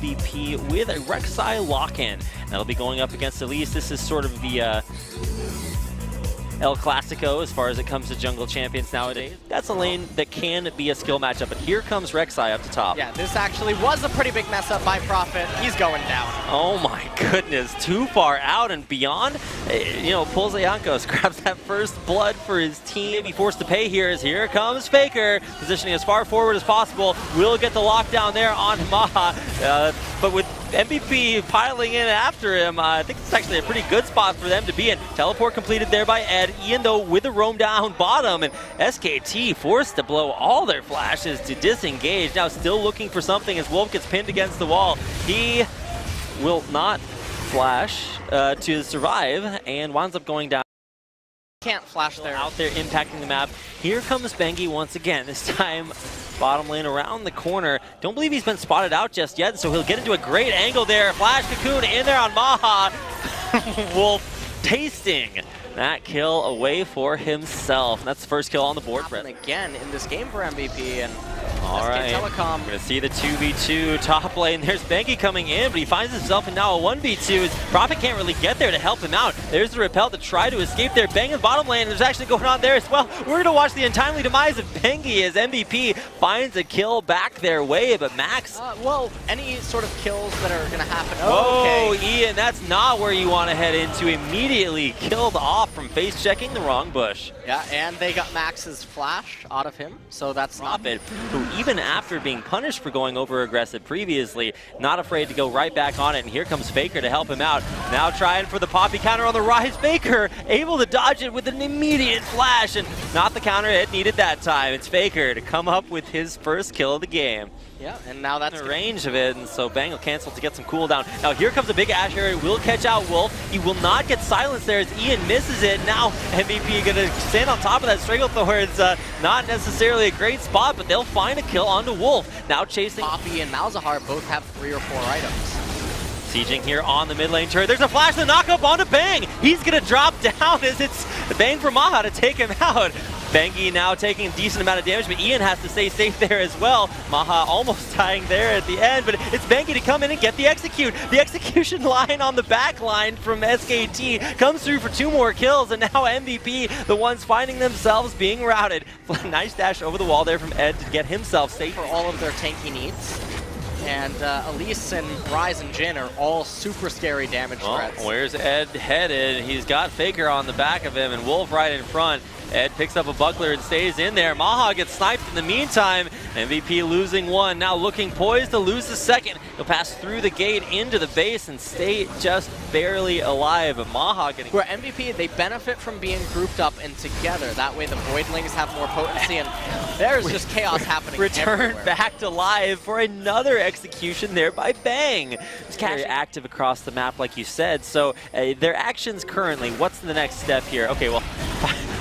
MVP with a Rek'Sai lock-in. That'll be going up against Elise. This is sort of the El Clasico as far as it comes to jungle champions nowadays. That's a lane that can be a skill matchup, but here comes Rek'Sai up to top. Yeah, this actually was a pretty big mess up by Prophet. He's going down. Oh my goodness, too far out and beyond. You know, Polzayankos grabs that first blood for his team. Be forced to pay here as here comes Faker, positioning as far forward as possible. Will get the lockdown there on Maha, but with MVP piling in after him, I think it's actually a pretty good spot for them to be in. Teleport completed there by Ed, Ian though with a roam down bottom, and SKT forced to blow all their flashes to disengage. Now still looking for something as Wolf gets pinned against the wall. He will not flash to survive and winds up going down. Can't flash there. Out there impacting the map. Here comes Bengi once again, this time bottom lane around the corner. Don't believe he's been spotted out just yet, so he'll get into a great angle there. Flash Cocoon in there on Maha. Wolf tasting that kill away for himself. And that's the first kill on the board. Again in this game for MVP, and all right, Telecom. We're gonna see the 2v2 top lane. There's Bengi coming in, but he finds himself in now a 1v2. Prophet can't really get there to help him out. There's the repel to try to escape there. Bang in the bottom lane, and there's actually going on there as well. We're gonna watch the untimely demise of Bengi as MVP finds a kill back their way, but Max. Well, any sort of kills that are gonna happen. Oh, okay. Ian, that's not where you want to head into. Immediately killed off from face checking the wrong bush. Yeah, and they got Max's flash out of him, so that's Prophet, who even after being punished for going over aggressive previously, not afraid to go right back on it, and here comes Faker to help him out. Now trying for the poppy counter on the rise. Faker able to dodge it with an immediate flash, and not the counter it needed that time. It's Faker to come up with his first kill of the game. Yeah, and now that's the range of it, and so Bang will cancel to get some cooldown. Now here comes a big Ash area, will catch out Wolf. He will not get silenced there as Ian misses it. Now MVP gonna stand on top of that Stranglethorn. It's not necessarily a great spot, but they'll find a kill onto Wolf. Now chasing. Poppy and Malzahar both have 3 or 4 items. Sieging here on the mid lane turret. There's a flash to knock up onto Bang. He's gonna drop down as it's Bang for Maha to take him out. Bengi now taking a decent amount of damage, but Ian has to stay safe there as well. Maha almost dying there at the end, but it's Bengi to come in and get the execute. The execution line on the back line from SKT comes through for 2 more kills, and now MVP, the ones finding themselves being routed. Nice dash over the wall there from Ed to get himself safe. For all of their tanky needs. And Elise and Ryze and Jhin are all super scary damage threats. Where's Ed headed? He's got Faker on the back of him and Wolf right in front. Ed picks up a buckler and stays in there. Maha gets sniped in the meantime. MVP losing 1, now looking poised to lose the 2nd. He'll pass through the gate into the base and stay just barely alive. But Maha getting... Where MVP, they benefit from being grouped up and together. That way the Voidlings have more potency, and there's just chaos happening Returned back to life for another execution there by Bang. It's very active across the map, like you said. So their actions currently, what's the next step here? Okay, well,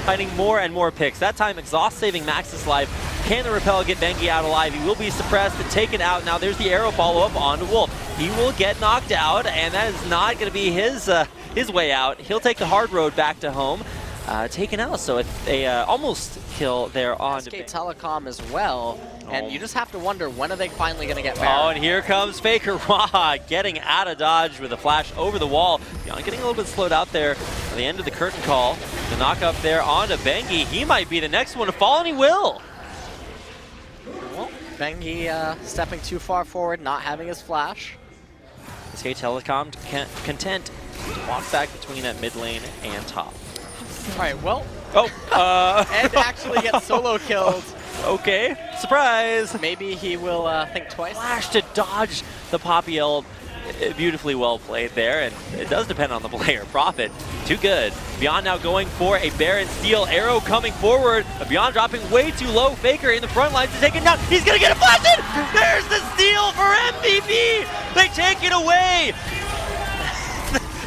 finding more and more picks. That time, exhaust saving Max's life. Can the repel get Bengi out alive? He will be suppressed and taken out. Now there's the arrow follow-up onto Wolf. He will get knocked out, and that is not going to be his way out. He'll take the hard road back to home. Taken out, so a almost kill there on SK Telecom as well, and you just have to wonder, when are they finally going to get Baron? Oh, and here comes Faker getting out of dodge with a flash over the wall. Beyond getting a little bit slowed out there at the end of the curtain call. The knock up there onto Bengi. He might be the next one to fall, and he will. Well, Bengi stepping too far forward, not having his flash. SK Telecom content to walk back between that mid lane and top. All right, well, Ed actually gets solo killed. Okay, surprise. Maybe he will think twice. Flash to dodge the Poppy ult. Beautifully well played there, and it does depend on the player. Prophet, too good. Beyond now going for a Baron steal. Arrow coming forward. Beyond dropping way too low. Faker in the front line to take it down. He's going to get a flash in. There's the steal for MVP. They take it away.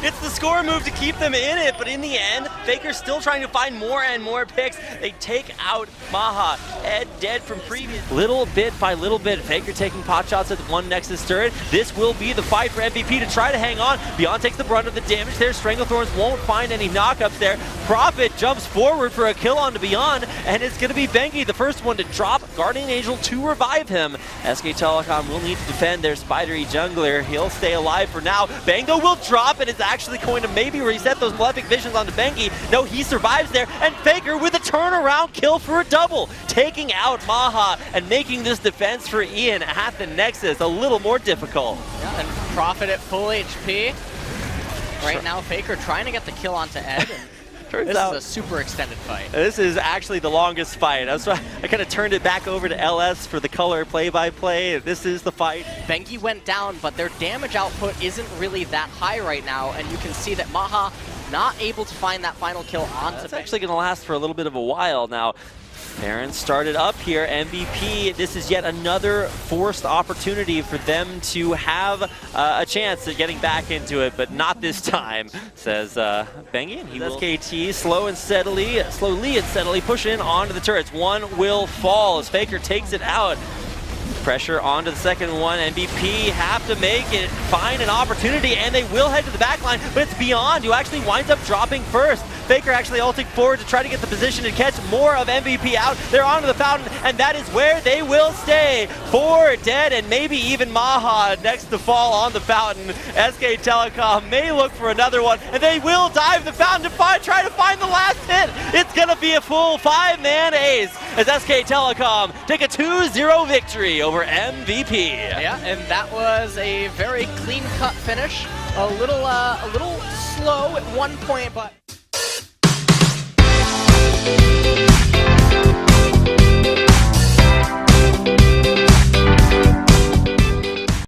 It's the score move to keep them in it, but in the end, Faker's still trying to find more and more picks. They take out Maha. Ed dead from previous. Little bit by little bit, Faker taking pot shots at one Nexus turret. This will be the fight for MVP to try to hang on. Beyond takes the brunt of the damage there. Stranglethorns won't find any knockups there. Prophet jumps forward for a kill onto Beyond, and it's going to be Bengi, the first one to drop Guardian Angel to revive him. SK Telecom will need to defend their spidery jungler. He'll stay alive for now. Bango will drop, and it's actually going to maybe reset those Malefic Visions onto Bengi. No, he survives there, and Faker with a turnaround kill for a double, taking out Maha and making this defense for Ian at the Nexus a little more difficult. Yeah, and Prophet at full HP. Right now, Faker trying to get the kill onto Ed. And this is a super extended fight. This is actually the longest fight. That's why I kind of turned it back over to LS for the color play-by-play. This is the fight. Bengi went down, but their damage output isn't really that high right now, and you can see that Maha not able to find that final kill onto Bengi. It's actually going to last for a little bit of a while now. Baron started up here, MVP. This is yet another forced opportunity for them to have a chance at getting back into it, but not this time, says Bengi. And he will SKT slowly and steadily push in onto the turrets. One will fall as Faker takes it out. Pressure onto the second one. MVP have to make it, find an opportunity, and they will head to the back line, but it's Beyond who actually winds up dropping first. Faker actually ulting forward to try to get the position and catch more of MVP out. They're onto the fountain, and that is where they will stay. 4 dead, and maybe even Maha next to fall on the fountain. SK Telecom may look for another one, and they will dive the fountain to try to find the last hit. It's going to be a full 5-man ace as SK Telecom take a 2-0 victory over MVP. Yeah, and that was a very clean-cut finish. A little slow at one point, but